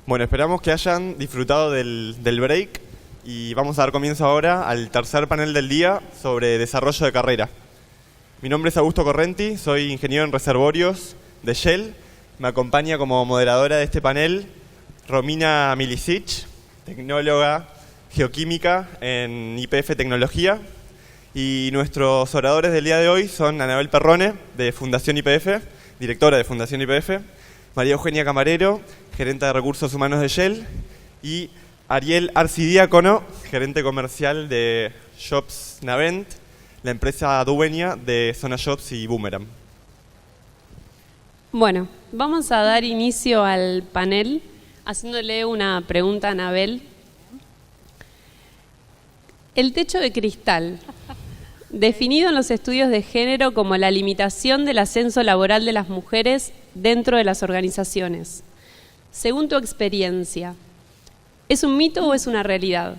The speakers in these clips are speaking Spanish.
Bueno, esperamos que hayan disfrutado del break y vamos a dar comienzo ahora al tercer panel del día sobre desarrollo de carrera. Mi nombre es Augusto Correnti, soy ingeniero en reservorios de Shell. Me acompaña como moderadora de este panel Romina Milicic, tecnóloga geoquímica en YPF Tecnología. Y nuestros oradores del día de hoy son Anabel Perrone, de Fundación YPF, directora de Fundación YPF, María Eugenia Camarero, gerente de Recursos Humanos de Shell, y Ariel Arcidiácono, gerente comercial de Jobs Navent, la empresa dueña de Zona Jobs y Boomerang. Bueno, vamos a dar inicio al panel haciéndole una pregunta a Anabel. El techo de cristal, definido en los estudios de género como la limitación del ascenso laboral de las mujeres dentro de las organizaciones. Según tu experiencia, ¿es un mito o es una realidad?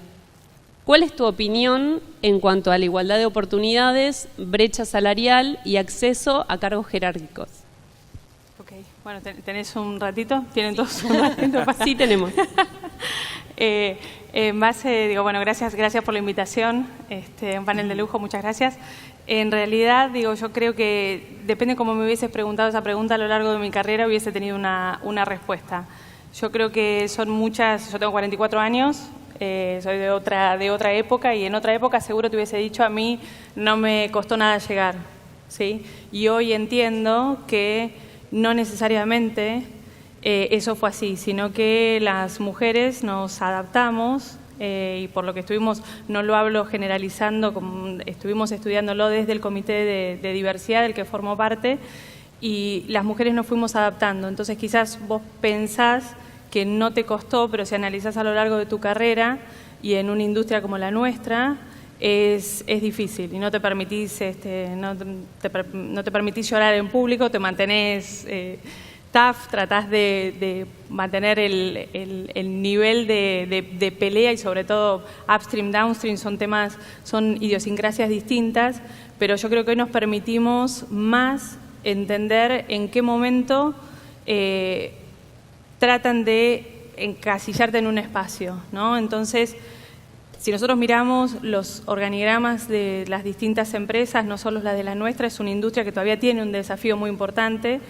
¿Cuál es tu opinión en cuanto a la igualdad de oportunidades, brecha salarial y acceso a cargos jerárquicos? Ok, bueno, ¿tenés un ratito? ¿Tienen todos un ratito? Sí, tenemos. En base, digo, bueno, gracias por la invitación, un panel de lujo, muchas gracias. En realidad, digo, yo creo que depende cómo me hubieses preguntado esa pregunta a lo largo de mi carrera, hubiese tenido una respuesta. Yo creo que son muchas, yo tengo 44 años, soy de otra época, y en otra época seguro te hubiese dicho, a mí no me costó nada llegar, ¿sí? Y hoy entiendo que no necesariamente eso fue así, sino que las mujeres nos adaptamos y por lo que estuvimos, no lo hablo generalizando, como estuvimos estudiándolo desde el Comité de Diversidad del que formo parte, y las mujeres nos fuimos adaptando. Entonces quizás vos pensás que no te costó, pero si analizás a lo largo de tu carrera y en una industria como la nuestra, es difícil y no te permitís, no te permitís llorar en público, te mantenés tough, tratás de mantener el nivel de pelea, y sobre todo upstream, downstream son idiosincrasias distintas, pero yo creo que hoy nos permitimos más entender en qué momento tratan de encasillarte en un espacio, ¿no? Entonces, si nosotros miramos los organigramas de las distintas empresas, no solo las de la nuestra, es una industria que todavía tiene un desafío muy importante.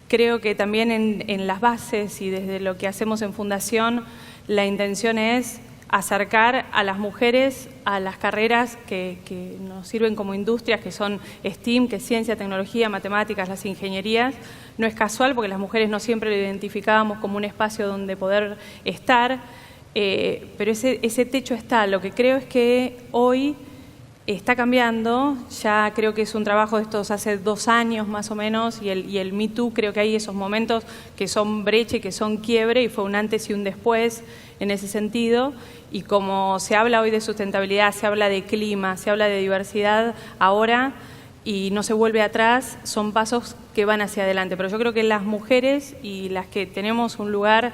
Creo que también en las bases y desde lo que hacemos en Fundación, la intención es acercar a las mujeres a las carreras que nos sirven como industrias, que son STEAM, que es ciencia, tecnología, matemáticas, las ingenierías. No es casual porque las mujeres no siempre lo identificábamos como un espacio donde poder estar, pero ese techo está. Lo que creo es que hoy está cambiando, ya creo que es un trabajo de estos hace 2 años más o menos, y el Me Too, creo que hay esos momentos que son brecha y que son quiebre, y fue un antes y un después en ese sentido. Y como se habla hoy de sustentabilidad, se habla de clima, se habla de diversidad ahora y no se vuelve atrás, son pasos que van hacia adelante. Pero yo creo que las mujeres y las que tenemos un lugar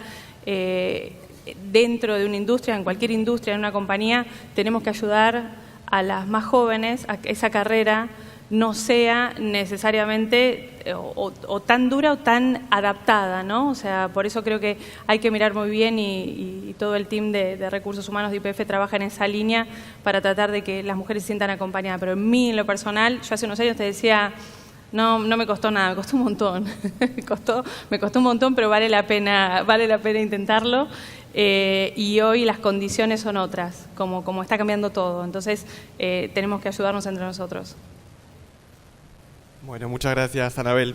dentro de una industria, en cualquier industria, en una compañía, tenemos que ayudar a las más jóvenes a que esa carrera no sea necesariamente o tan dura o tan adaptada, ¿no? O sea, por eso creo que hay que mirar muy bien y todo el team de Recursos Humanos de YPF trabaja en esa línea para tratar de que las mujeres se sientan acompañadas. Pero en mí, en lo personal, yo hace unos años te decía, no me costó nada, me costó un montón. me costó un montón, pero vale la pena intentarlo. Y hoy las condiciones son otras, como está cambiando todo. Entonces, tenemos que ayudarnos entre nosotros. Bueno, muchas gracias, Anabel.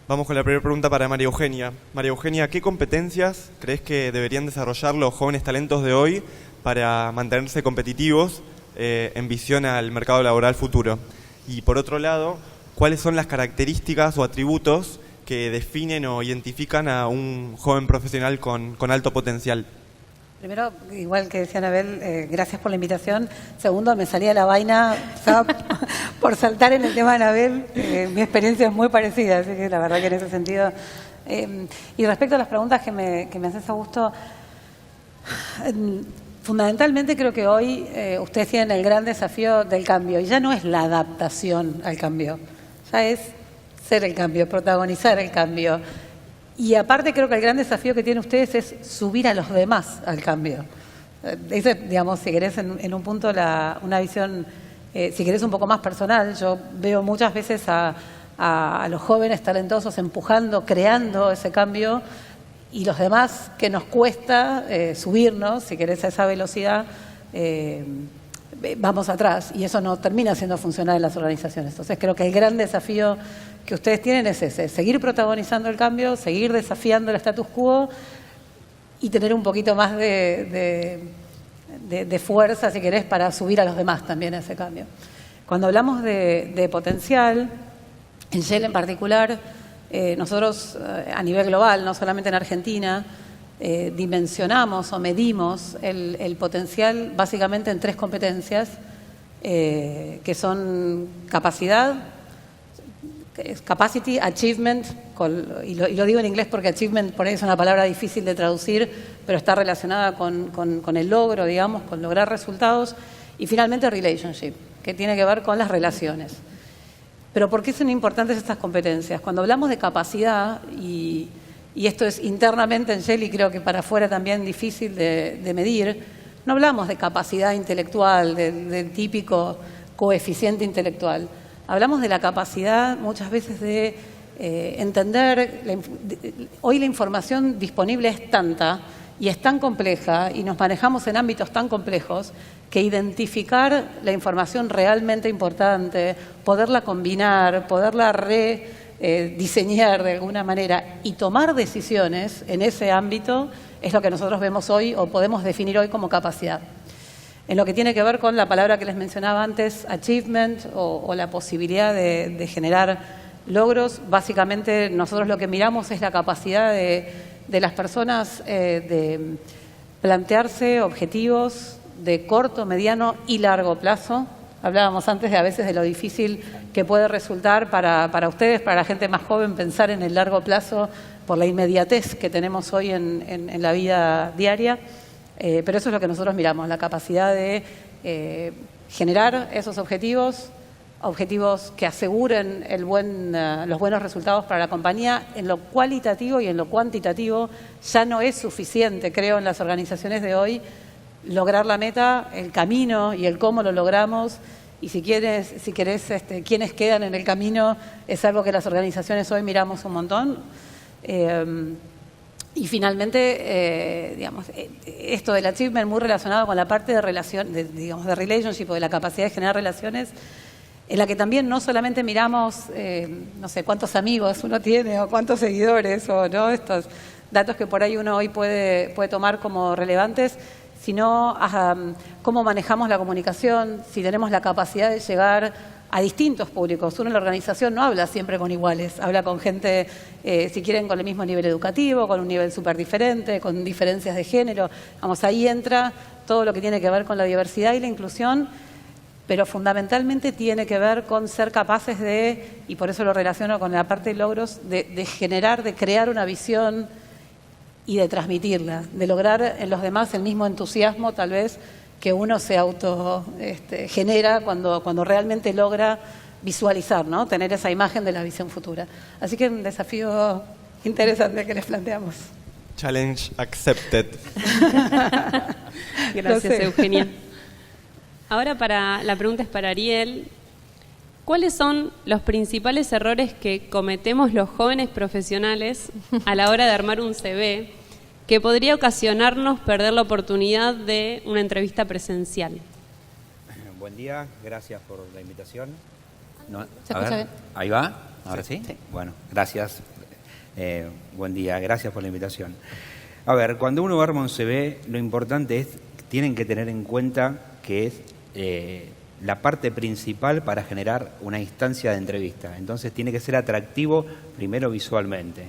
Vamos con la primera pregunta para María Eugenia. María Eugenia, ¿qué competencias crees que deberían desarrollar los jóvenes talentos de hoy para mantenerse competitivos en visión al mercado laboral futuro? Y por otro lado, ¿cuáles son las características o atributos que definen o identifican a un joven profesional con alto potencial? Primero, igual que decía Anabel, gracias por la invitación. Segundo, me salía la vaina, estaba por saltar en el tema de Anabel. Mi experiencia es muy parecida, así que la verdad que en ese sentido. Y respecto a las preguntas que me haces, Augusto, fundamentalmente creo que hoy ustedes tienen el gran desafío del cambio. Y ya no es la adaptación al cambio, ya es ser el cambio, protagonizar el cambio. Y aparte creo que el gran desafío que tienen ustedes es subir a los demás al cambio. Ese, digamos, si querés en un punto una visión, si querés un poco más personal, yo veo muchas veces a los jóvenes talentosos empujando, creando ese cambio, y los demás que nos cuesta subirnos, si querés, a esa velocidad, vamos atrás, y eso no termina siendo funcional en las organizaciones. Entonces creo que el gran desafío que ustedes tienen es ese, seguir protagonizando el cambio, seguir desafiando el status quo y tener un poquito más de fuerza, si querés, para subir a los demás también a ese cambio. Cuando hablamos de potencial, en Shell en particular, nosotros a nivel global, no solamente en Argentina, dimensionamos o medimos el potencial básicamente en 3 competencias, que son capacidad, capacity, achievement, y lo digo en inglés porque achievement por ahí es una palabra difícil de traducir, pero está relacionada con el logro, digamos, con lograr resultados, y finalmente relationship, que tiene que ver con las relaciones. Pero ¿por qué son importantes estas competencias? Cuando hablamos de capacidad, y esto es internamente en Shell y creo que para afuera también difícil de medir, no hablamos de capacidad intelectual, del típico coeficiente intelectual. Hablamos de la capacidad muchas veces de entender, hoy la información disponible es tanta y es tan compleja y nos manejamos en ámbitos tan complejos que identificar la información realmente importante, poderla combinar, poderla diseñar de alguna manera y tomar decisiones en ese ámbito es lo que nosotros vemos hoy o podemos definir hoy como capacidad. En lo que tiene que ver con la palabra que les mencionaba antes, achievement o la posibilidad de generar logros, básicamente nosotros lo que miramos es la capacidad de las personas de plantearse objetivos de corto, mediano y largo plazo. Hablábamos antes a veces de lo difícil que puede resultar para ustedes, para la gente más joven, pensar en el largo plazo por la inmediatez que tenemos hoy en la vida diaria. Pero eso es lo que nosotros miramos, la capacidad de generar esos objetivos que aseguren los buenos resultados para la compañía. En lo cualitativo y en lo cuantitativo ya no es suficiente, creo, en las organizaciones de hoy, lograr la meta, el camino y el cómo lo logramos. Y si querés, quiénes quedan en el camino, es algo que las organizaciones hoy miramos un montón. Y finalmente, esto del achievement muy relacionado con la parte de relationship o de la capacidad de generar relaciones, en la que también no solamente miramos, no sé, cuántos amigos uno tiene o cuántos seguidores o no, estos datos que por ahí uno hoy puede tomar como relevantes, sino cómo manejamos la comunicación, si tenemos la capacidad de llegar a distintos públicos. Uno en la organización no habla siempre con iguales, habla con gente, si quieren, con el mismo nivel educativo, con un nivel súper diferente, con diferencias de género. Vamos, ahí entra todo lo que tiene que ver con la diversidad y la inclusión, pero fundamentalmente tiene que ver con ser capaces de, y por eso lo relaciono con la parte de logros, de generar, de crear una visión y de transmitirla, de lograr en los demás el mismo entusiasmo tal vez que uno se genera cuando realmente logra visualizar, ¿no? Tener esa imagen de la visión futura. Así que un desafío interesante que les planteamos. Challenge accepted. Gracias, Eugenia. Ahora la pregunta es para Ariel. ¿Cuáles son los principales errores que cometemos los jóvenes profesionales a la hora de armar un CV que podría ocasionarnos perder la oportunidad de una entrevista presencial? Buen día, gracias por la invitación. ¿Se escucha bien? ¿Ahí va? ¿Ahora sí? Sí. Bueno, gracias. Buen día, gracias por la invitación. A ver, cuando uno arma un CV, lo importante es, tienen que tener en cuenta que es la parte principal para generar una instancia de entrevista. Entonces tiene que ser atractivo primero visualmente.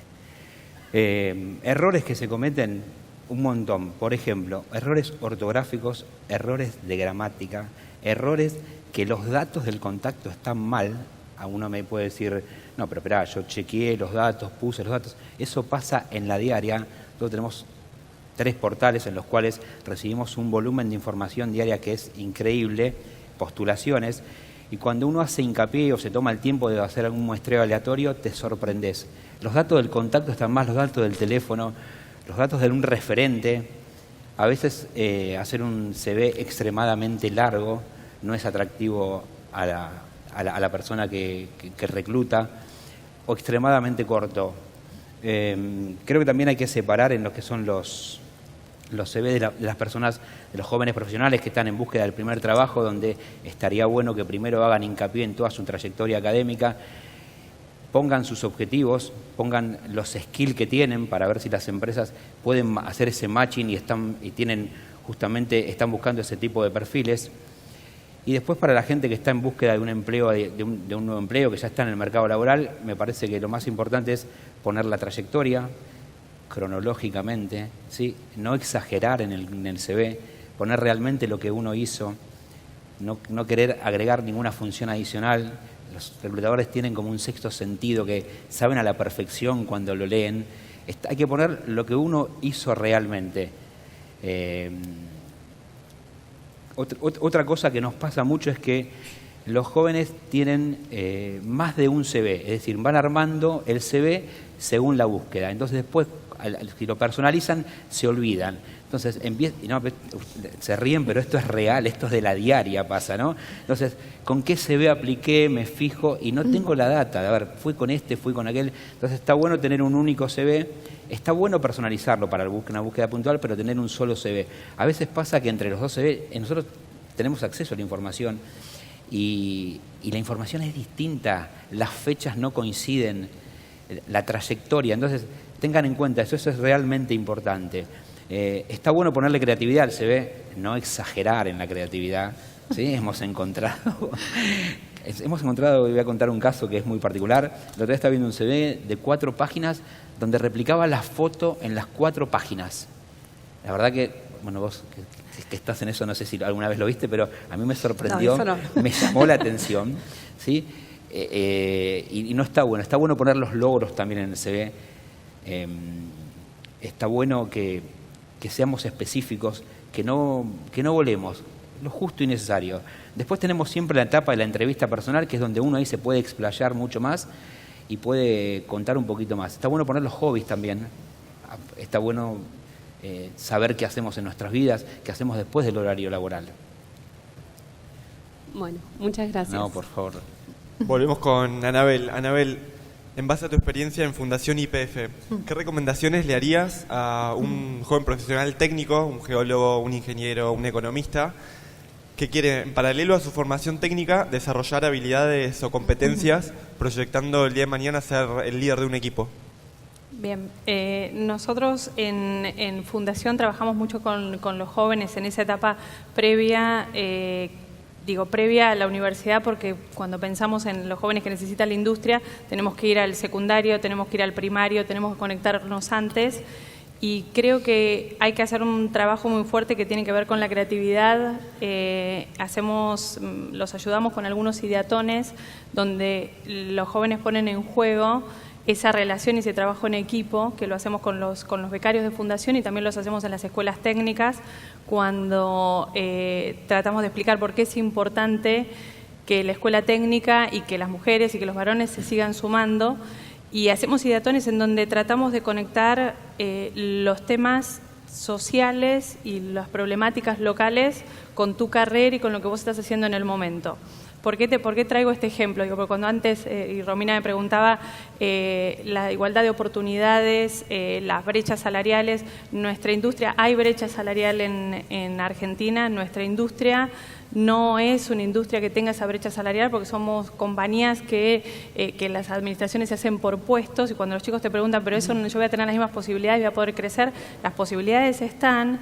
Errores que se cometen un montón, por ejemplo, errores ortográficos, errores de gramática, errores que los datos del contacto están mal. A uno me puede decir, no, pero esperá, yo chequeé los datos, puse los datos. Eso pasa en la diaria. Nosotros tenemos 3 portales en los cuales recibimos un volumen de información diaria que es increíble, postulaciones, y cuando uno hace hincapié o se toma el tiempo de hacer algún muestreo aleatorio, te sorprendes. Los datos del contacto están más, los datos del teléfono, los datos de un referente. A veces hacer un CV extremadamente largo no es atractivo a la persona que recluta, o extremadamente corto. Creo que también hay que separar en lo que son los CV de las personas, de los jóvenes profesionales que están en búsqueda del primer trabajo, donde estaría bueno que primero hagan hincapié en toda su trayectoria académica, pongan sus objetivos, pongan los skills que tienen para ver si las empresas pueden hacer ese matching y están buscando ese tipo de perfiles. Y después, para la gente que está en búsqueda de un empleo, de un nuevo empleo, que ya está en el mercado laboral, me parece que lo más importante es poner la trayectoria cronológicamente, ¿sí? No exagerar en el CV, poner realmente lo que uno hizo, no querer agregar ninguna función adicional. Los reclutadores tienen como un sexto sentido que saben a la perfección cuando lo leen. Hay que poner lo que uno hizo realmente. Otra cosa que nos pasa mucho es que los jóvenes tienen más de un CV, es decir, van armando el CV según la búsqueda. Entonces después, si lo personalizan, se olvidan. Entonces, se ríen, pero esto es real, esto es de la diaria, pasa, ¿no? Entonces, ¿con qué CV apliqué? Me fijo y no tengo la data. A ver, fui con este, fui con aquel. Entonces, está bueno tener un único CV. Está bueno personalizarlo para una búsqueda puntual, pero tener un solo CV. A veces pasa que entre los dos CV, nosotros tenemos acceso a la información y la información es distinta, las fechas no coinciden, la trayectoria. Entonces, tengan en cuenta, eso es realmente importante. Está bueno ponerle creatividad al CV, no exagerar en la creatividad, ¿sí? Hemos encontrado, voy a contar un caso que es muy particular. La otra vez estaba viendo un CV de 4 páginas donde replicaba la foto en las 4 páginas. La verdad que, bueno, vos que estás en eso, no sé si alguna vez lo viste, pero a mí me sorprendió, No, eso no. me llamó la atención, ¿sí? Y no está bueno poner los logros también en el CV. Está bueno que seamos específicos, que no volemos, lo justo y necesario. Después tenemos siempre la etapa de la entrevista personal, que es donde uno ahí se puede explayar mucho más y puede contar un poquito más. Está bueno poner los hobbies también, está bueno saber qué hacemos en nuestras vidas, qué hacemos después del horario laboral. Bueno, muchas gracias. No, por favor. Volvemos con Anabel. Anabel, en base a tu experiencia en Fundación YPF, ¿qué recomendaciones le harías a un joven profesional técnico, un geólogo, un ingeniero, un economista, que quiere, en paralelo a su formación técnica, desarrollar habilidades o competencias, proyectando el día de mañana ser el líder de un equipo? Bien, nosotros en Fundación trabajamos mucho con los jóvenes en esa etapa previa, previa a la universidad, porque cuando pensamos en los jóvenes que necesita la industria, tenemos que ir al secundario, tenemos que ir al primario, tenemos que conectarnos antes, y creo que hay que hacer un trabajo muy fuerte que tiene que ver con la creatividad. Los ayudamos con algunos ideatones donde los jóvenes ponen en juego esa relación y ese trabajo en equipo, que lo hacemos con los becarios de Fundación y también los hacemos en las escuelas técnicas, cuando tratamos de explicar por qué es importante que la escuela técnica y que las mujeres y que los varones se sigan sumando. Y hacemos ideatones en donde tratamos de conectar los temas sociales y las problemáticas locales con tu carrera y con lo que vos estás haciendo en el momento. ¿Por qué traigo este ejemplo? Porque cuando antes, y Romina me preguntaba, la igualdad de oportunidades, las brechas salariales, nuestra industria, hay brecha salarial en Argentina, nuestra industria no es una industria que tenga esa brecha salarial porque somos compañías que las administraciones se hacen por puestos, y cuando los chicos te preguntan, pero eso yo voy a tener las mismas posibilidades, voy a poder crecer, las posibilidades están,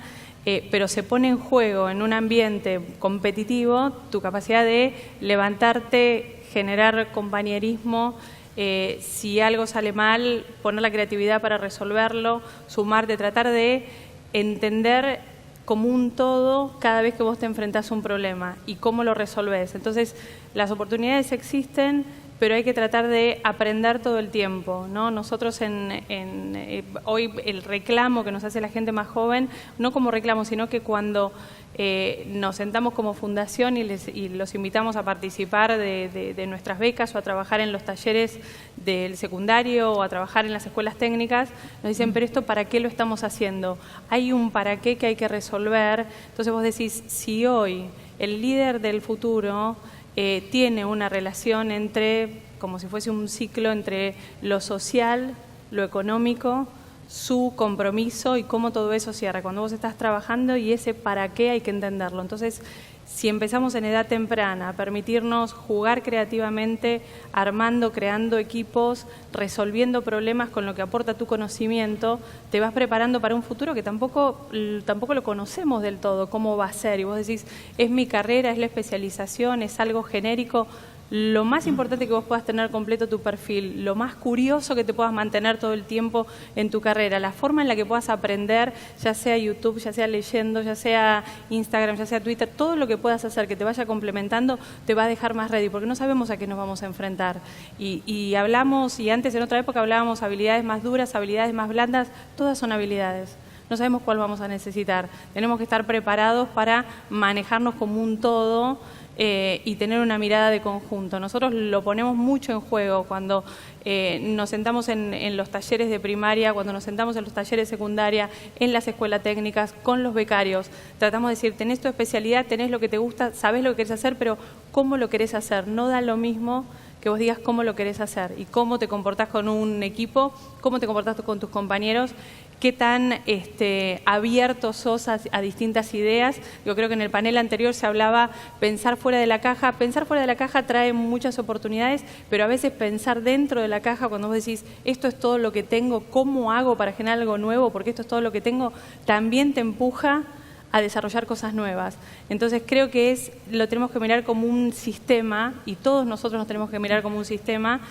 pero se pone en juego en un ambiente competitivo tu capacidad de levantarte, generar compañerismo, si algo sale mal, poner la creatividad para resolverlo, sumarte, tratar de entender como un todo cada vez que vos te enfrentás a un problema y cómo lo resolvés. Entonces, las oportunidades existen, pero hay que tratar de aprender todo el tiempo, ¿no? Nosotros hoy el reclamo que nos hace la gente más joven, no como reclamo, sino que cuando nos sentamos como fundación y los invitamos a participar de nuestras becas o a trabajar en los talleres del secundario o a trabajar en las escuelas técnicas, nos dicen, pero esto ¿para qué lo estamos haciendo? Hay un para qué que hay que resolver. Entonces vos decís, si hoy el líder del futuro tiene una relación entre, como si fuese un ciclo entre lo social, lo económico, su compromiso y cómo todo eso cierra cuando vos estás trabajando, y ese para qué hay que entenderlo. Entonces, si empezamos en edad temprana a permitirnos jugar creativamente, armando, creando equipos, resolviendo problemas con lo que aporta tu conocimiento, te vas preparando para un futuro que tampoco lo conocemos del todo, cómo va a ser. Y vos decís, es mi carrera, es la especialización, es algo genérico. Lo más importante que vos puedas tener completo tu perfil, lo más curioso que te puedas mantener todo el tiempo en tu carrera, la forma en la que puedas aprender, ya sea YouTube, ya sea leyendo, ya sea Instagram, ya sea Twitter, todo lo que puedas hacer que te vaya complementando te va a dejar más ready, porque no sabemos a qué nos vamos a enfrentar. Y hablamos, y antes en otra época hablábamos habilidades más duras, habilidades más blandas, todas son habilidades. No sabemos cuál vamos a necesitar. Tenemos que estar preparados para manejarnos como un todo y tener una mirada de conjunto. Nosotros lo ponemos mucho en juego cuando nos sentamos en los talleres de primaria, cuando nos sentamos en los talleres de secundaria, en las escuelas técnicas, con los becarios. Tratamos de decir, tenés tu especialidad, tenés lo que te gusta, sabés lo que querés hacer, pero ¿cómo lo querés hacer? No da lo mismo que vos digas cómo lo querés hacer y cómo te comportás con un equipo, cómo te comportás con tus compañeros, qué tan abiertos sos a distintas ideas. Yo creo que en el panel anterior se hablaba pensar fuera de la caja. Pensar fuera de la caja trae muchas oportunidades, pero a veces pensar dentro de la caja, cuando vos decís, esto es todo lo que tengo, ¿cómo hago para generar algo nuevo? Porque esto es todo lo que tengo, también te empuja a desarrollar cosas nuevas. Entonces creo que lo tenemos que mirar como un sistema, y todos nosotros nos tenemos que mirar como un sistema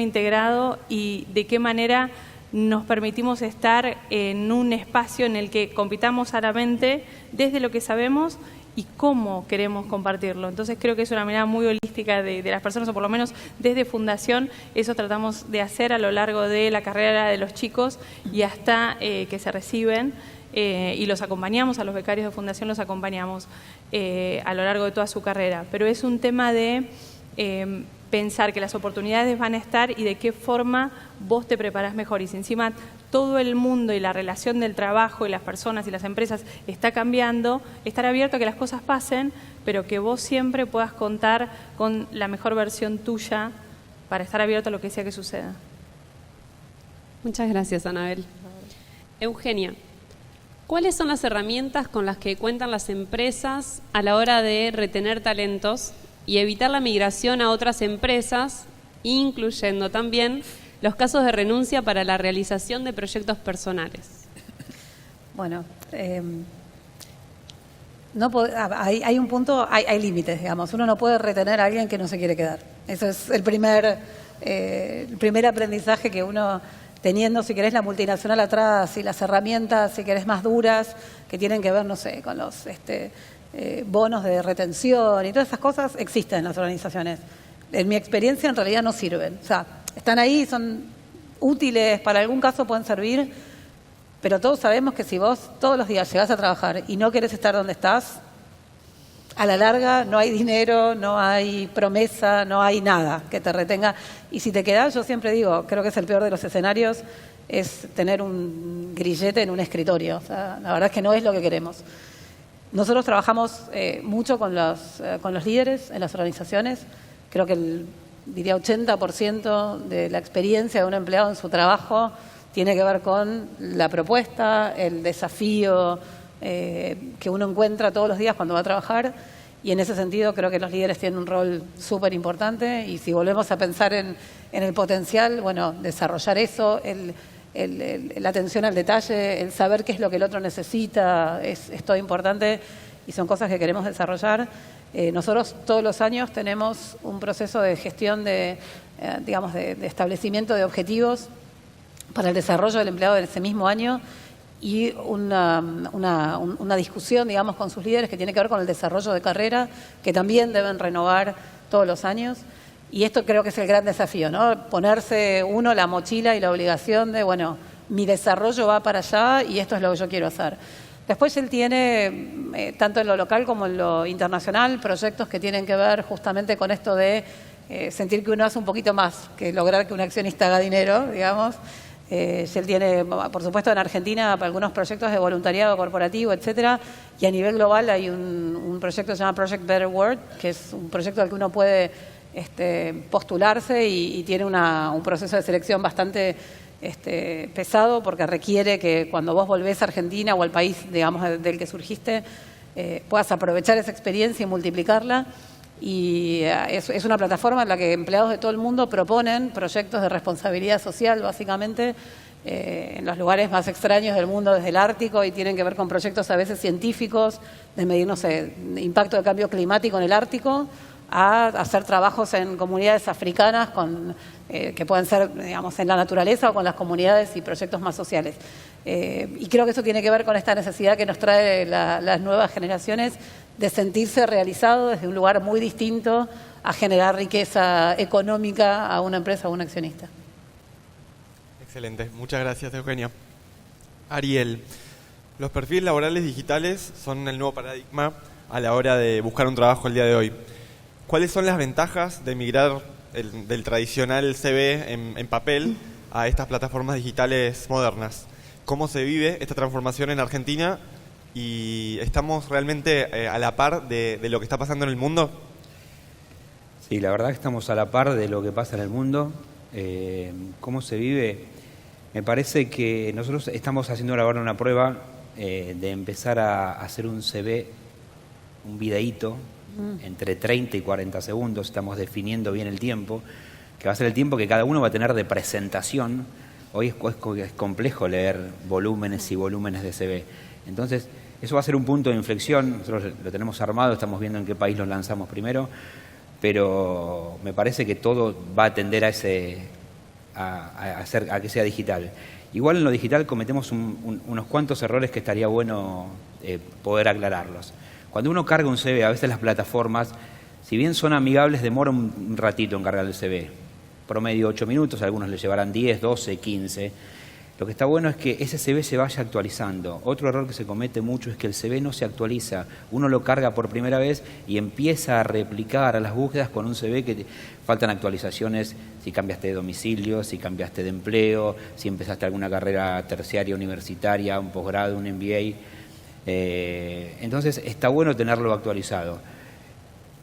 integrado, y de qué manera nos permitimos estar en un espacio en el que compitamos sanamente desde lo que sabemos y cómo queremos compartirlo. Entonces creo que es una mirada muy holística de las personas, o por lo menos desde Fundación eso tratamos de hacer a lo largo de la carrera de los chicos y hasta que se reciben. Y los acompañamos, a los becarios de Fundación los acompañamos a lo largo de toda su carrera. Pero es un tema de pensar que las oportunidades van a estar y de qué forma vos te preparás mejor. Y si encima todo el mundo y la relación del trabajo y las personas y las empresas está cambiando, estar abierto a que las cosas pasen, pero que vos siempre puedas contar con la mejor versión tuya para estar abierto a lo que sea que suceda. Muchas gracias, Anabel. Eugenia, ¿cuáles son las herramientas con las que cuentan las empresas a la hora de retener talentos y evitar la migración a otras empresas, incluyendo también los casos de renuncia para la realización de proyectos personales? Bueno, hay un punto, hay límites, digamos. Uno no puede retener a alguien que no se quiere quedar. Eso es el primer aprendizaje que uno, teniendo, si querés, la multinacional atrás y las herramientas, si querés, más duras, que tienen que ver, no sé, con los bonos de retención y todas esas cosas, existen en las organizaciones. En mi experiencia, en realidad no sirven. O sea, están ahí, son útiles, para algún caso pueden servir, pero todos sabemos que si vos todos los días llegás a trabajar y no querés estar donde estás, a la larga no hay dinero, no hay promesa, no hay nada que te retenga. Y si te quedás, yo siempre digo, creo que es el peor de los escenarios, es tener un grillete en un escritorio. O sea, la verdad es que no es lo que queremos. Nosotros trabajamos mucho con los líderes en las organizaciones. Creo que diría 80% de la experiencia de un empleado en su trabajo tiene que ver con la propuesta, el desafío que uno encuentra todos los días cuando va a trabajar. Y en ese sentido creo que los líderes tienen un rol súper importante. Y si volvemos a pensar en el potencial, bueno, desarrollar eso, la atención al detalle, el saber qué es lo que el otro necesita, es todo importante y son cosas que queremos desarrollar. Nosotros todos los años tenemos un proceso de gestión de establecimiento de objetivos para el desarrollo del empleado de ese mismo año y una discusión, digamos, con sus líderes que tiene que ver con el desarrollo de carrera, que también deben renovar todos los años. Y esto creo que es el gran desafío, ¿no? Ponerse uno la mochila y la obligación de, bueno, mi desarrollo va para allá y esto es lo que yo quiero hacer. Después él tiene, tanto en lo local como en lo internacional, proyectos que tienen que ver justamente con esto de sentir que uno hace un poquito más que lograr que un accionista haga dinero, digamos. Él tiene, por supuesto, en Argentina algunos proyectos de voluntariado corporativo, etcétera, y a nivel global hay un proyecto que se llama Project Better World, que es un proyecto al que uno puede postularse y tiene un proceso de selección bastante pesado, porque requiere que cuando vos volvés a Argentina o al país, digamos, del que surgiste, puedas aprovechar esa experiencia y multiplicarla. Y es una plataforma en la que empleados de todo el mundo proponen proyectos de responsabilidad social, básicamente, en los lugares más extraños del mundo, desde el Ártico, y tienen que ver con proyectos a veces científicos, de medir, no sé, impacto de cambio climático en el Ártico, a hacer trabajos en comunidades africanas que pueden ser, digamos, en la naturaleza o con las comunidades y proyectos más sociales. Y creo que eso tiene que ver con esta necesidad que nos trae las nuevas generaciones de sentirse realizado desde un lugar muy distinto a generar riqueza económica a una empresa o a un accionista. Excelente, muchas gracias, Eugenia. Ariel, los perfiles laborales digitales son el nuevo paradigma a la hora de buscar un trabajo el día de hoy. ¿Cuáles son las ventajas de migrar del tradicional CV en papel a estas plataformas digitales modernas? ¿Cómo se vive esta transformación en Argentina? ¿Y estamos realmente a la par de lo que está pasando en el mundo? Sí, la verdad que estamos a la par de lo que pasa en el mundo. ¿Cómo se vive? Me parece que nosotros estamos haciendo ahora una prueba de empezar a hacer un CV, un videíto, entre 30 y 40 segundos, estamos definiendo bien el tiempo, que va a ser el tiempo que cada uno va a tener de presentación. Hoy es complejo leer volúmenes y volúmenes de CV. Entonces, eso va a ser un punto de inflexión. Nosotros lo tenemos armado, estamos viendo en qué país lo lanzamos primero, pero me parece que todo va a tender a que sea digital. Igual en lo digital cometemos unos cuantos errores que estaría bueno poder aclararlos. Cuando uno carga un CV, a veces las plataformas, si bien son amigables, demora un ratito en cargar el CV. Promedio 8 minutos, algunos le llevarán 10, 12, 15. Lo que está bueno es que ese CV se vaya actualizando. Otro error que se comete mucho es que el CV no se actualiza. Uno lo carga por primera vez y empieza a replicar a las búsquedas con un CV que faltan actualizaciones, si cambiaste de domicilio, si cambiaste de empleo, si empezaste alguna carrera terciaria, universitaria, un posgrado, un MBA. Entonces está bueno tenerlo actualizado.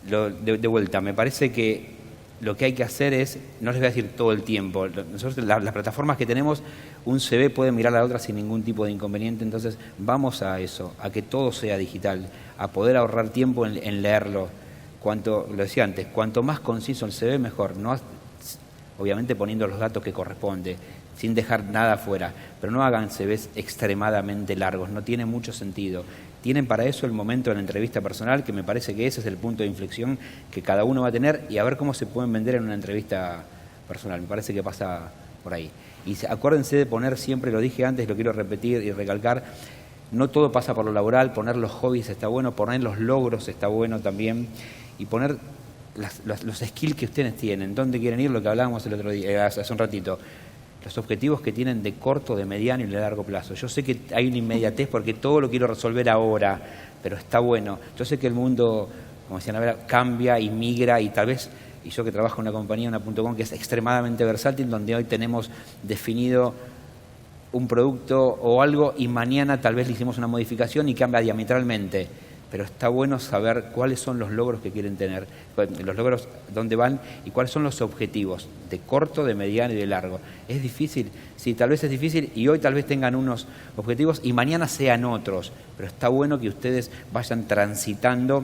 De vuelta, me parece que lo que hay que hacer es, no les voy a decir todo el tiempo, nosotros las plataformas que tenemos, un CV puede mirar a la otra sin ningún tipo de inconveniente, entonces vamos a eso, a que todo sea digital, a poder ahorrar tiempo en leerlo. Lo decía antes, cuanto más conciso el CV, mejor, no, obviamente poniendo los datos que corresponde, sin dejar nada fuera, pero no hagan CVs extremadamente largos, no tiene mucho sentido. Tienen para eso el momento de la entrevista personal, que me parece que ese es el punto de inflexión que cada uno va a tener, y a ver cómo se pueden vender en una entrevista personal. Me parece que pasa por ahí. Y acuérdense de poner siempre, lo dije antes, lo quiero repetir y recalcar, no todo pasa por lo laboral, poner los hobbies está bueno, poner los logros está bueno también, y poner los skills que ustedes tienen, dónde quieren ir, lo que hablábamos el otro día, hace un ratito. Los objetivos que tienen de corto, de mediano y de largo plazo. Yo sé que hay una inmediatez porque todo lo quiero resolver ahora, pero está bueno. Yo sé que el mundo, como decían, a ver, cambia y migra, y tal vez, y yo que trabajo en una compañía, una .com, que es extremadamente versátil, donde hoy tenemos definido un producto o algo y mañana tal vez le hicimos una modificación y cambia diametralmente. Pero está bueno saber cuáles son los logros que quieren tener, los logros dónde van y cuáles son los objetivos de corto, de mediano y de largo. ¿Es difícil? Sí, tal vez es difícil, y hoy tal vez tengan unos objetivos y mañana sean otros, pero está bueno que ustedes vayan transitando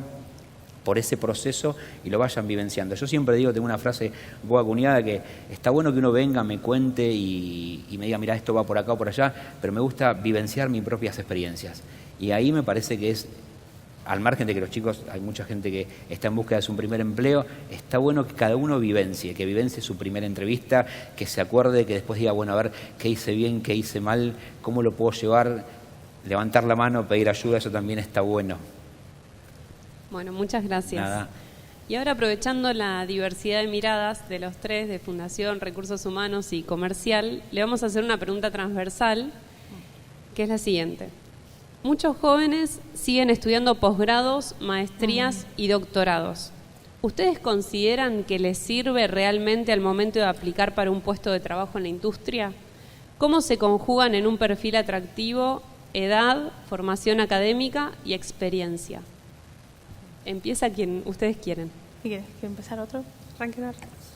por ese proceso y lo vayan vivenciando. Yo siempre digo, tengo una frase un poco acuñada, que está bueno que uno venga, me cuente y me diga, mira, esto va por acá o por allá, pero me gusta vivenciar mis propias experiencias. Y ahí me parece que es, al margen de que los chicos, hay mucha gente que está en búsqueda de su primer empleo, está bueno que cada uno vivencie, que vivencie su primera entrevista, que se acuerde, que después diga, bueno, a ver, qué hice bien, qué hice mal, cómo lo puedo llevar, levantar la mano, pedir ayuda, eso también está bueno. Bueno, muchas gracias. Nada. Y ahora, aprovechando la diversidad de miradas de los tres, de Fundación, Recursos Humanos y Comercial, le vamos a hacer una pregunta transversal, que es la siguiente. Muchos jóvenes siguen estudiando posgrados, maestrías y doctorados. ¿Ustedes consideran que les sirve realmente al momento de aplicar para un puesto de trabajo en la industria? ¿Cómo se conjugan en un perfil atractivo edad, formación académica y experiencia? Empieza quien ustedes quieren. ¿Quieres empezar otro? Arranque.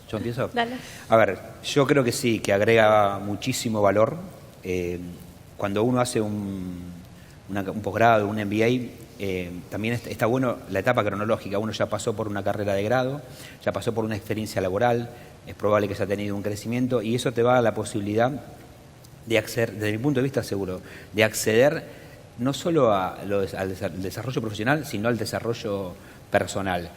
¿Yo empiezo? Dale. A ver, yo creo que sí, que agrega muchísimo valor. Cuando uno hace un posgrado, un MBA, también está bueno la etapa cronológica. Uno ya pasó por una carrera de grado, ya pasó por una experiencia laboral, es probable que haya tenido un crecimiento y eso te va a la posibilidad de acceder, desde mi punto de vista seguro, de acceder no solo al desarrollo profesional, sino al desarrollo personal.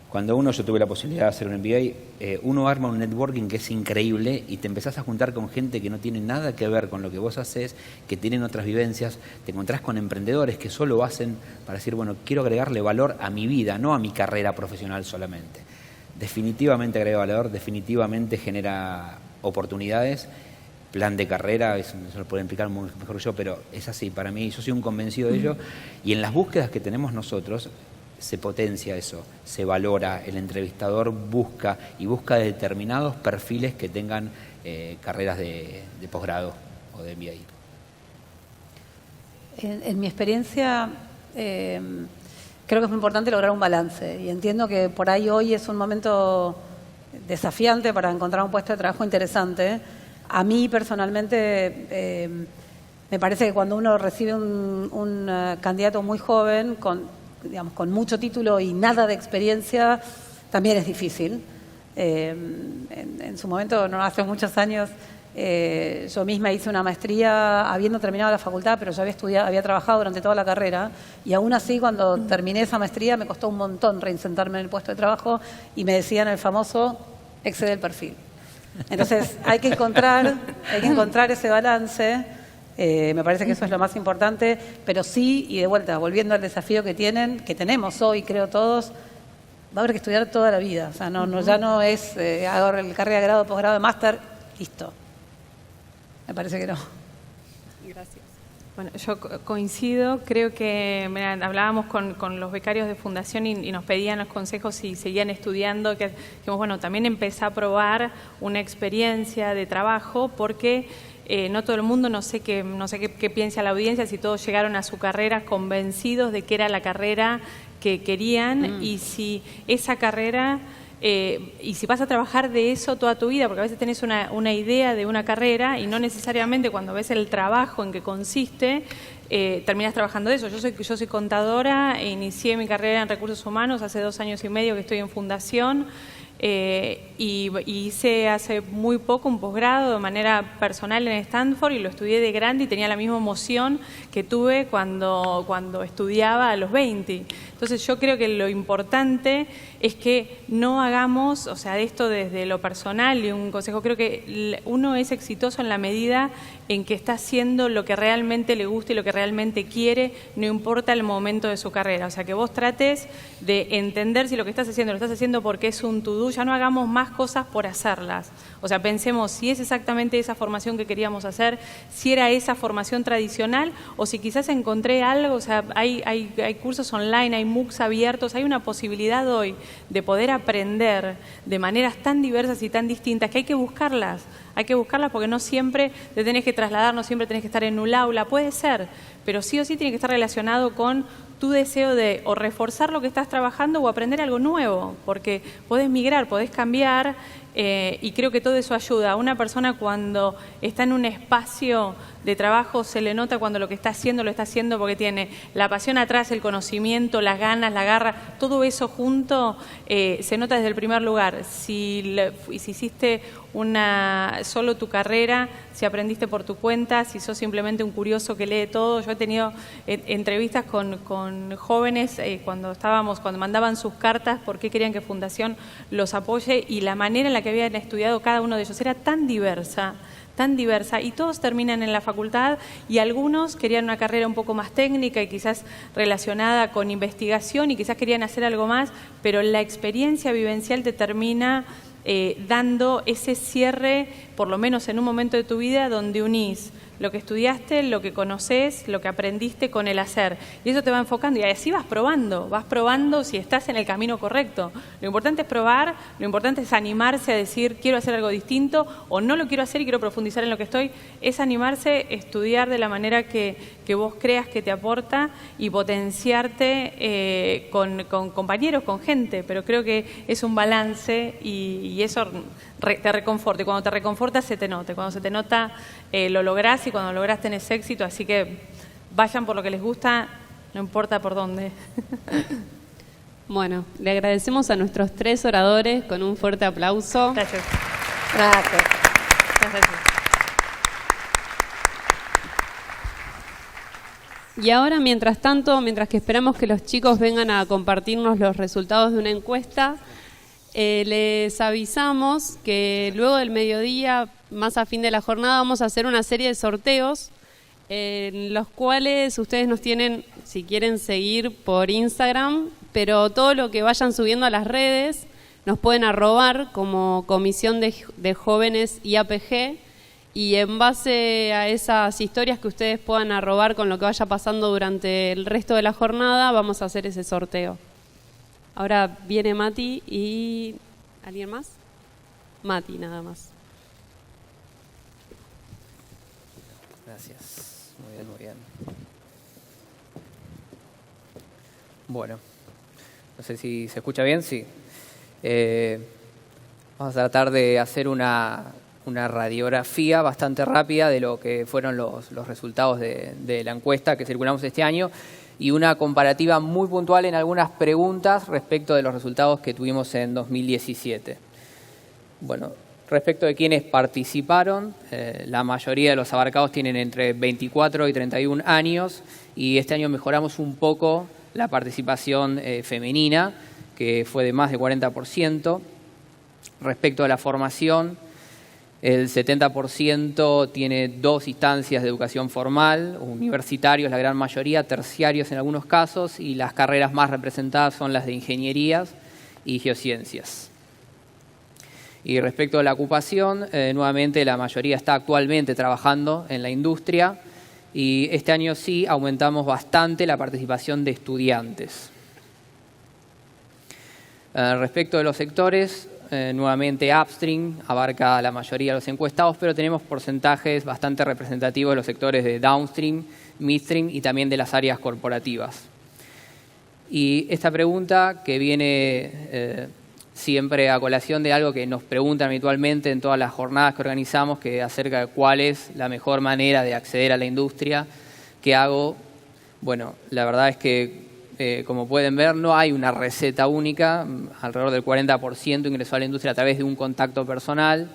Cuando yo tuve la posibilidad de hacer un MBA, uno arma un networking que es increíble y te empezás a juntar con gente que no tiene nada que ver con lo que vos haces, que tienen otras vivencias, te encontrás con emprendedores que solo hacen para decir, bueno, quiero agregarle valor a mi vida, no a mi carrera profesional solamente. Definitivamente agrega valor, definitivamente genera oportunidades. Plan de carrera, eso lo puede explicar mejor yo, pero es así, para mí, yo soy un convencido de ello, y en las búsquedas que tenemos nosotros, se potencia eso, se valora, el entrevistador busca determinados perfiles que tengan carreras de posgrado o de MBA. En mi experiencia, creo que es muy importante lograr un balance, y entiendo que por ahí hoy es un momento desafiante para encontrar un puesto de trabajo interesante. A mí personalmente me parece que cuando uno recibe un candidato muy joven, con mucho título y nada de experiencia, también es difícil. En su momento, no hace muchos años, yo misma hice una maestría habiendo terminado la facultad, pero yo había trabajado durante toda la carrera, y aún así cuando terminé esa maestría me costó un montón reinsertarme en el puesto de trabajo y me decían el famoso excede el perfil. Entonces hay que encontrar ese balance. Me parece que eso es lo más importante, pero sí, y de vuelta, volviendo al desafío que tenemos hoy, creo todos, va a haber que estudiar toda la vida. O sea, ya no es hago el carrera de grado, posgrado, de máster, listo. Me parece que no. Gracias. Bueno, yo coincido, creo que hablábamos con los becarios de Fundación y nos pedían los consejos si seguían estudiando, que dijimos, bueno, también empecé a probar una experiencia de trabajo porque no todo el mundo, no sé qué piensa la audiencia, si todos llegaron a su carrera convencidos de que era la carrera que querían y si esa carrera... y si vas a trabajar de eso toda tu vida, porque a veces tenés una idea de una carrera y no necesariamente cuando ves el trabajo en que consiste, terminás trabajando de eso. Yo soy contadora, inicié mi carrera en Recursos Humanos hace 2 años y medio que estoy en Fundación, y hice hace muy poco un posgrado de manera personal en Stanford y lo estudié de grande y tenía la misma emoción que tuve cuando estudiaba a los 20. Entonces yo creo que lo importante es que no hagamos, o sea, de esto desde lo personal y un consejo, creo que uno es exitoso en la medida en que está haciendo lo que realmente le gusta y lo que realmente quiere, no importa el momento de su carrera. O sea, que vos trates de entender si lo que estás haciendo lo estás haciendo porque es un to-do, ya no hagamos más cosas por hacerlas. O sea, pensemos si es exactamente esa formación que queríamos hacer, si era esa formación tradicional o si quizás encontré algo, o sea, hay cursos online, hay MOOCs abiertos, hay una posibilidad hoy de poder aprender de maneras tan diversas y tan distintas que hay que buscarlas. Hay que buscarlas porque no siempre te tenés que trasladar, no siempre tenés que estar en un aula, puede ser, pero sí o sí tiene que estar relacionado con tu deseo de o reforzar lo que estás trabajando o aprender algo nuevo, porque podés migrar, podés cambiar, y creo que todo eso ayuda. A una persona cuando está en un espacio de trabajo se le nota cuando lo que está haciendo lo está haciendo porque tiene la pasión atrás, el conocimiento, las ganas, la garra, todo eso junto se nota desde el primer lugar. Si hiciste solo tu carrera, si aprendiste por tu cuenta, si sos simplemente un curioso que lee todo. Yo he tenido entrevistas con jóvenes cuando mandaban sus cartas por qué querían que Fundación los apoye y la manera en la que habían estudiado cada uno de ellos era tan diversa, tan diversa y todos terminan en la facultad y algunos querían una carrera un poco más técnica y quizás relacionada con investigación y quizás querían hacer algo más, pero la experiencia vivencial te termina dando ese cierre, por lo menos en un momento de tu vida, donde unís lo que estudiaste, lo que conoces, lo que aprendiste con el hacer. Y eso te va enfocando y así vas probando si estás en el camino correcto. Lo importante es probar, lo importante es animarse a decir quiero hacer algo distinto o no lo quiero hacer y quiero profundizar en lo que estoy. Es animarse, estudiar de la manera que vos creas que te aporta y potenciarte con compañeros, con gente. Pero creo que es un balance y eso te reconforta. Y cuando te reconforta se te nota. Cuando se te nota lo lográs y cuando lo lográs tenés éxito. Así que vayan por lo que les gusta, no importa por dónde. Bueno, le agradecemos a nuestros 3 oradores con un fuerte aplauso. Gracias. Gracias. Gracias. Y ahora, mientras tanto, mientras que esperamos que los chicos vengan a compartirnos los resultados de una encuesta, les avisamos que luego del mediodía, más a fin de la jornada, vamos a hacer una serie de sorteos en los cuales ustedes nos tienen, si quieren, seguir por Instagram, pero todo lo que vayan subiendo a las redes nos pueden arrobar como Comisión de Jóvenes IAPG, y en base a esas historias que ustedes puedan arrobar con lo que vaya pasando durante el resto de la jornada, vamos a hacer ese sorteo. Ahora viene Mati y... ¿alguien más? Mati, nada más. Gracias. Muy bien, muy bien. Bueno, no sé si se escucha bien, sí. Vamos a tratar de hacer una radiografía bastante rápida de lo que fueron los resultados de la encuesta que circulamos este año y una comparativa muy puntual en algunas preguntas respecto de los resultados que tuvimos en 2017. Bueno, respecto de quienes participaron, la mayoría de los abarcados tienen entre 24 y 31 años y este año mejoramos un poco la participación femenina, que fue de más de 40%. Respecto a la formación, el 70% tiene 2 instancias de educación formal, universitarios la gran mayoría, terciarios en algunos casos, y las carreras más representadas son las de ingenierías y geociencias. Y respecto a la ocupación, nuevamente la mayoría está actualmente trabajando en la industria y este año sí aumentamos bastante la participación de estudiantes. Respecto de los sectores, nuevamente upstream abarca la mayoría de los encuestados, pero tenemos porcentajes bastante representativos de los sectores de downstream, midstream y también de las áreas corporativas. Y esta pregunta que viene siempre a colación de algo que nos preguntan habitualmente en todas las jornadas que organizamos, que acerca de cuál es la mejor manera de acceder a la industria, ¿qué hago? Bueno, la verdad es que como pueden ver, no hay una receta única. Alrededor del 40% ingresó a la industria a través de un contacto personal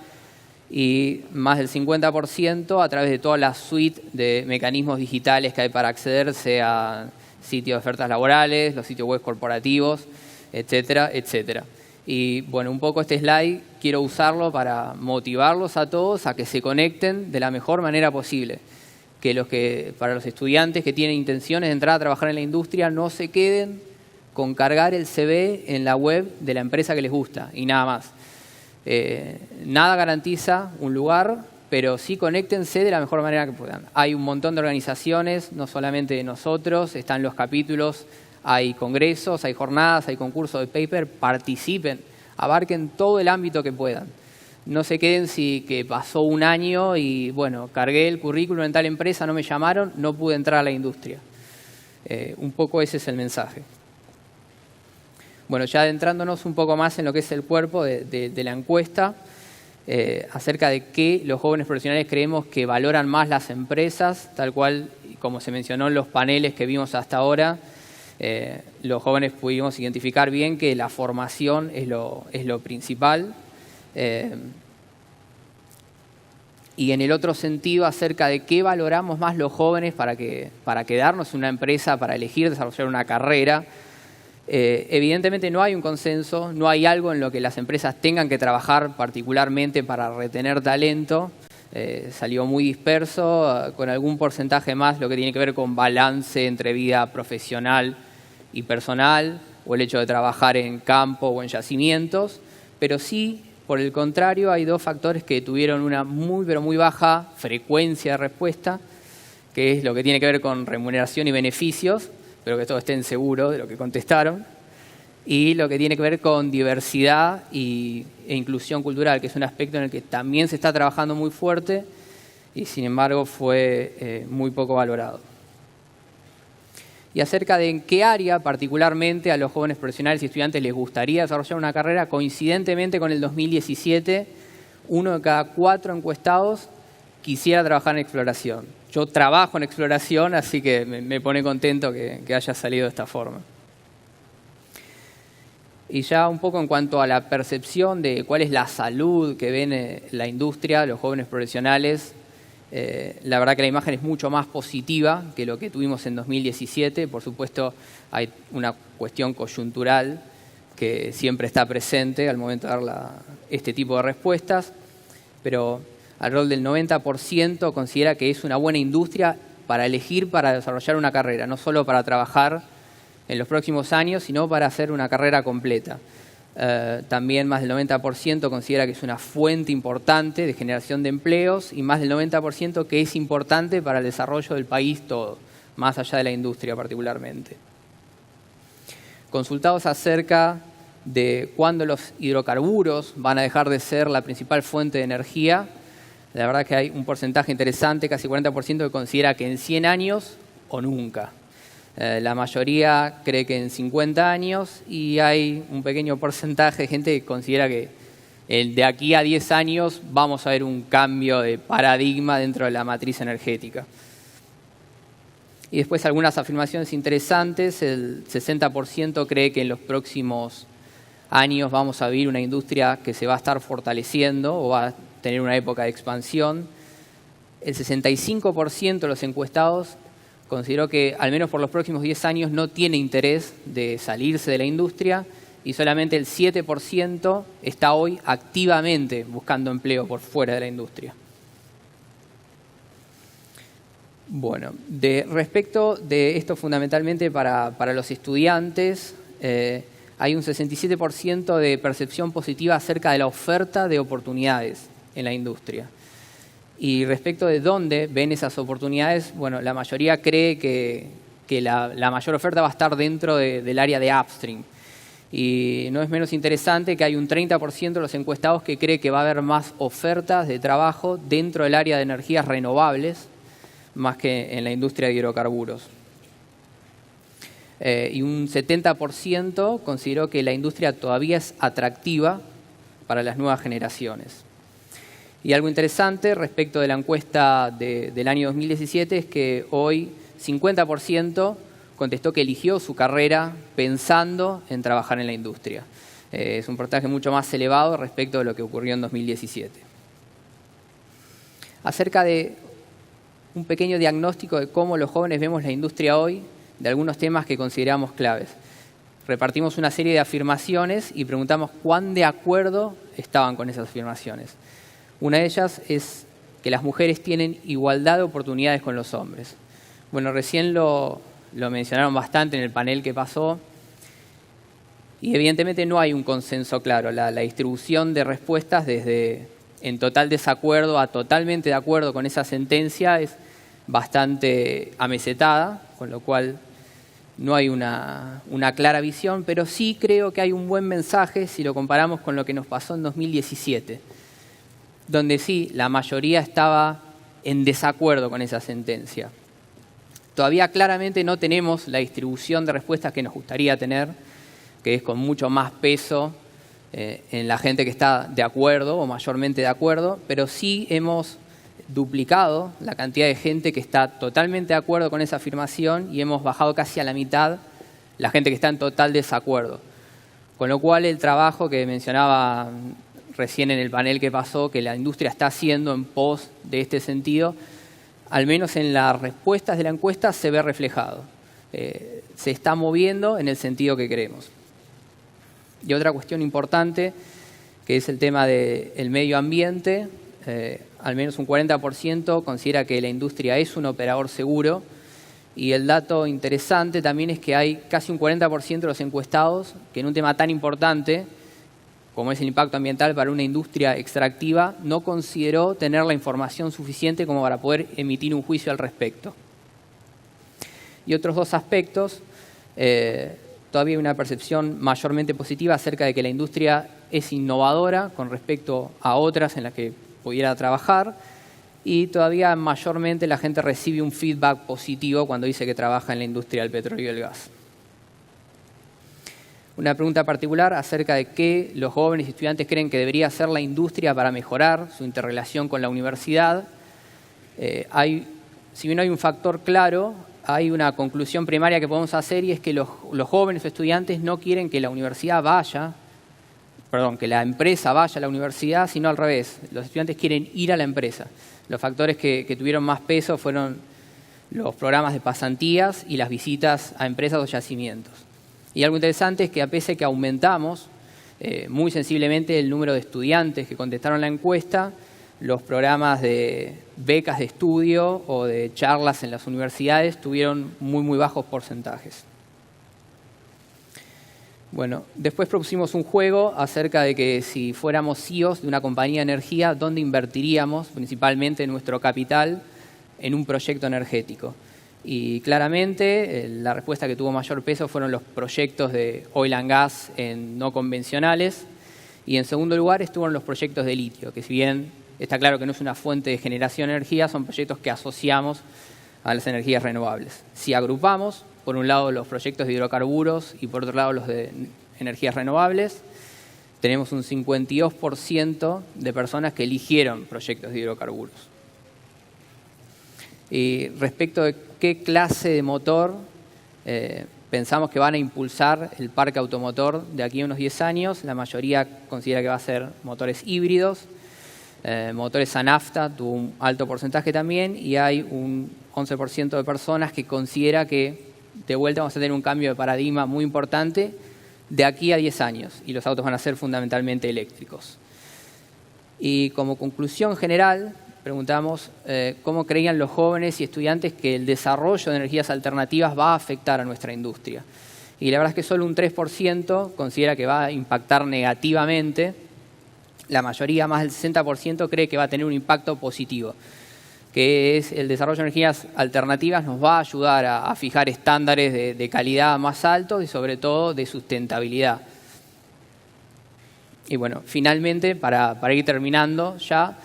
y más del 50% a través de toda la suite de mecanismos digitales que hay para acceder, sea sitios de ofertas laborales, los sitios web corporativos, etcétera, etcétera. Y bueno, un poco este slide quiero usarlo para motivarlos a todos a que se conecten de la mejor manera posible. Para los estudiantes que tienen intenciones de entrar a trabajar en la industria no se queden con cargar el CV en la web de la empresa que les gusta y nada más. Nada garantiza un lugar, pero sí conéctense de la mejor manera que puedan. Hay un montón de organizaciones, no solamente de nosotros, están los capítulos, hay congresos, hay jornadas, hay concursos de paper, participen, abarquen todo el ámbito que puedan. No se queden que pasó un año y, bueno, cargué el currículum en tal empresa, no me llamaron, no pude entrar a la industria. Un poco ese es el mensaje. Bueno, ya adentrándonos un poco más en lo que es el cuerpo de la encuesta, acerca de qué los jóvenes profesionales creemos que valoran más las empresas, tal cual, como se mencionó en los paneles que vimos hasta ahora, los jóvenes pudimos identificar bien que la formación es lo principal. Y en el otro sentido, acerca de qué valoramos más los jóvenes para quedarnos en una empresa, para elegir desarrollar una carrera. Evidentemente no hay un consenso, no hay algo en lo que las empresas tengan que trabajar particularmente para retener talento. Salió muy disperso, con algún porcentaje más lo que tiene que ver con balance entre vida profesional y personal, o el hecho de trabajar en campo o en yacimientos, pero sí, por el contrario, hay dos factores que tuvieron una muy, pero muy baja frecuencia de respuesta, que es lo que tiene que ver con remuneración y beneficios, pero que todos estén seguros de lo que contestaron, y lo que tiene que ver con diversidad e inclusión cultural, que es un aspecto en el que también se está trabajando muy fuerte y sin embargo fue muy poco valorado. Y acerca de en qué área particularmente a los jóvenes profesionales y estudiantes les gustaría desarrollar una carrera, coincidentemente con el 2017, 1 de cada 4 encuestados quisiera trabajar en exploración. Yo trabajo en exploración, así que me pone contento que haya salido de esta forma. Y ya un poco en cuanto a la percepción de cuál es la salud que ven la industria, los jóvenes profesionales, la verdad que la imagen es mucho más positiva que lo que tuvimos en 2017. Por supuesto, hay una cuestión coyuntural que siempre está presente al momento de dar este tipo de respuestas, pero alrededor del 90% considera que es una buena industria para elegir para desarrollar una carrera, no solo para trabajar en los próximos años, sino para hacer una carrera completa. También más del 90% considera que es una fuente importante de generación de empleos y más del 90% que es importante para el desarrollo del país todo, más allá de la industria particularmente. Consultados acerca de cuándo los hidrocarburos van a dejar de ser la principal fuente de energía, la verdad que hay un porcentaje interesante, casi 40%, que considera que en 100 años o nunca. La mayoría cree que en 50 años y hay un pequeño porcentaje de gente que considera que de aquí a 10 años vamos a ver un cambio de paradigma dentro de la matriz energética. Y después algunas afirmaciones interesantes. El 60% cree que en los próximos años vamos a vivir una industria que se va a estar fortaleciendo o va a tener una época de expansión. El 65% de los encuestados consideró que al menos por los próximos 10 años no tiene interés de salirse de la industria y solamente el 7% está hoy activamente buscando empleo por fuera de la industria. Bueno, respecto de esto fundamentalmente para los estudiantes, hay un 67% de percepción positiva acerca de la oferta de oportunidades en la industria. Y respecto de dónde ven esas oportunidades, bueno, la mayoría cree que la mayor oferta va a estar dentro del área de upstream. Y no es menos interesante que hay un 30% de los encuestados que cree que va a haber más ofertas de trabajo dentro del área de energías renovables, más que en la industria de hidrocarburos. Y un 70% consideró que la industria todavía es atractiva para las nuevas generaciones. Y algo interesante respecto de la encuesta del año 2017 es que hoy 50% contestó que eligió su carrera pensando en trabajar en la industria. Es un porcentaje mucho más elevado respecto de lo que ocurrió en 2017. Acerca de un pequeño diagnóstico de cómo los jóvenes vemos la industria hoy, de algunos temas que consideramos claves. Repartimos una serie de afirmaciones y preguntamos cuán de acuerdo estaban con esas afirmaciones. Una de ellas es que las mujeres tienen igualdad de oportunidades con los hombres. Bueno, recién lo mencionaron bastante en el panel que pasó y evidentemente no hay un consenso claro. La distribución de respuestas desde en total desacuerdo a totalmente de acuerdo con esa sentencia es bastante amesetada, con lo cual no hay una clara visión, pero sí creo que hay un buen mensaje si lo comparamos con lo que nos pasó en 2017. Donde sí, la mayoría estaba en desacuerdo con esa sentencia. Todavía claramente no tenemos la distribución de respuestas que nos gustaría tener, que es con mucho más peso en la gente que está de acuerdo o mayormente de acuerdo, pero sí hemos duplicado la cantidad de gente que está totalmente de acuerdo con esa afirmación y hemos bajado casi a la mitad la gente que está en total desacuerdo. Con lo cual el trabajo que mencionaba recién en el panel que pasó, que la industria está haciendo en pos de este sentido, al menos en las respuestas de la encuesta se ve reflejado. Se está moviendo en el sentido que queremos. Y otra cuestión importante, que es el tema del medio ambiente. al menos un 40% considera que la industria es un operador seguro. Y el dato interesante también es que hay casi un 40% de los encuestados que en un tema tan importante como es el impacto ambiental para una industria extractiva, no consideró tener la información suficiente como para poder emitir un juicio al respecto. Y otros dos aspectos, todavía hay una percepción mayormente positiva acerca de que la industria es innovadora con respecto a otras en las que pudiera trabajar, y todavía mayormente la gente recibe un feedback positivo cuando dice que trabaja en la industria del petróleo y el gas. Una pregunta particular acerca de qué los jóvenes y estudiantes creen que debería hacer la industria para mejorar su interrelación con la universidad. Si bien no hay un factor claro, hay una conclusión primaria que podemos hacer, y es que los jóvenes o estudiantes no quieren que la empresa vaya a la universidad, sino al revés. Los estudiantes quieren ir a la empresa. Los factores que tuvieron más peso fueron los programas de pasantías y las visitas a empresas o yacimientos. Y algo interesante es que a pesar de que aumentamos muy sensiblemente el número de estudiantes que contestaron la encuesta, los programas de becas de estudio o de charlas en las universidades tuvieron muy bajos porcentajes. Bueno, después propusimos un juego acerca de que si fuéramos CEOs de una compañía de energía, ¿dónde invertiríamos principalmente nuestro capital en un proyecto energético? Y claramente la respuesta que tuvo mayor peso fueron los proyectos de oil and gas no convencionales, y en segundo lugar estuvieron los proyectos de litio, que si bien está claro que no es una fuente de generación de energía, son proyectos que asociamos a las energías renovables. Si agrupamos, por un lado los proyectos de hidrocarburos y por otro lado los de energías renovables, tenemos un 52% de personas que eligieron proyectos de hidrocarburos. Y respecto de qué clase de motor pensamos que van a impulsar el parque automotor de aquí a unos 10 años, la mayoría considera que va a ser motores híbridos, motores a nafta, tuvo un alto porcentaje también, y hay un 11% de personas que considera que de vuelta vamos a tener un cambio de paradigma muy importante de aquí a 10 años, y los autos van a ser fundamentalmente eléctricos. Y como conclusión general, preguntamos cómo creían los jóvenes y estudiantes que el desarrollo de energías alternativas va a afectar a nuestra industria. Y la verdad es que solo un 3% considera que va a impactar negativamente. La mayoría, más del 60%, cree que va a tener un impacto positivo, que es el desarrollo de energías alternativas nos va a ayudar a fijar estándares de calidad más altos y sobre todo de sustentabilidad. Y bueno, finalmente, para ir terminando ya,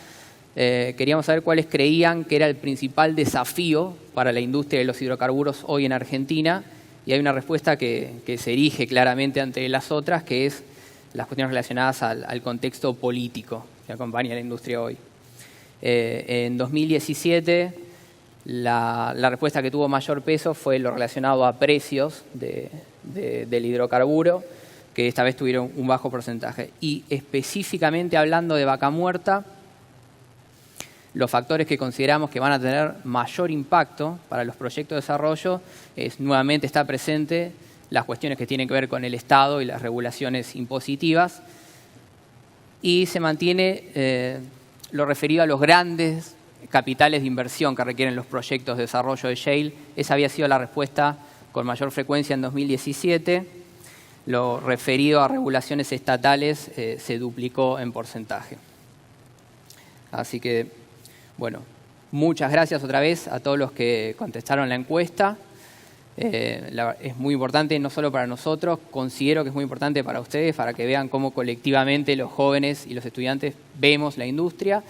queríamos saber cuáles creían que era el principal desafío para la industria de los hidrocarburos hoy en Argentina, y hay una respuesta que se erige claramente ante las otras, que es las cuestiones relacionadas al contexto político que acompaña a la industria hoy. En 2017, la respuesta que tuvo mayor peso fue lo relacionado a precios del hidrocarburo, que esta vez tuvieron un bajo porcentaje. Y específicamente hablando de Vaca Muerta, los factores que consideramos que van a tener mayor impacto para los proyectos de desarrollo nuevamente está presente las cuestiones que tienen que ver con el Estado y las regulaciones impositivas, y se mantiene lo referido a los grandes capitales de inversión que requieren los proyectos de desarrollo de shale. Esa había sido la respuesta con mayor frecuencia en 2017. Lo referido a regulaciones estatales se duplicó en porcentaje. Así que, bueno, muchas gracias otra vez a todos los que contestaron la encuesta. Es muy importante no solo para nosotros, considero que es muy importante para ustedes, para que vean cómo colectivamente los jóvenes y los estudiantes vemos la industria,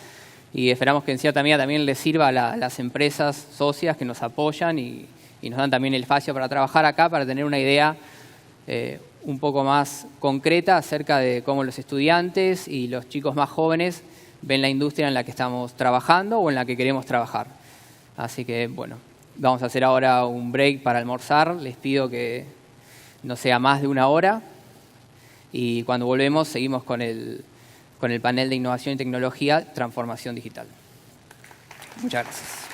y esperamos que en cierta medida también les sirva a las empresas socias que nos apoyan y nos dan también el espacio para trabajar acá, para tener una idea un poco más concreta acerca de cómo los estudiantes y los chicos más jóvenes ven la industria en la que estamos trabajando o en la que queremos trabajar. Así que, bueno, vamos a hacer ahora un break para almorzar. Les pido que no sea más de 1 hora. Y cuando volvemos, seguimos con el panel de innovación y tecnología, transformación digital. Muchas gracias.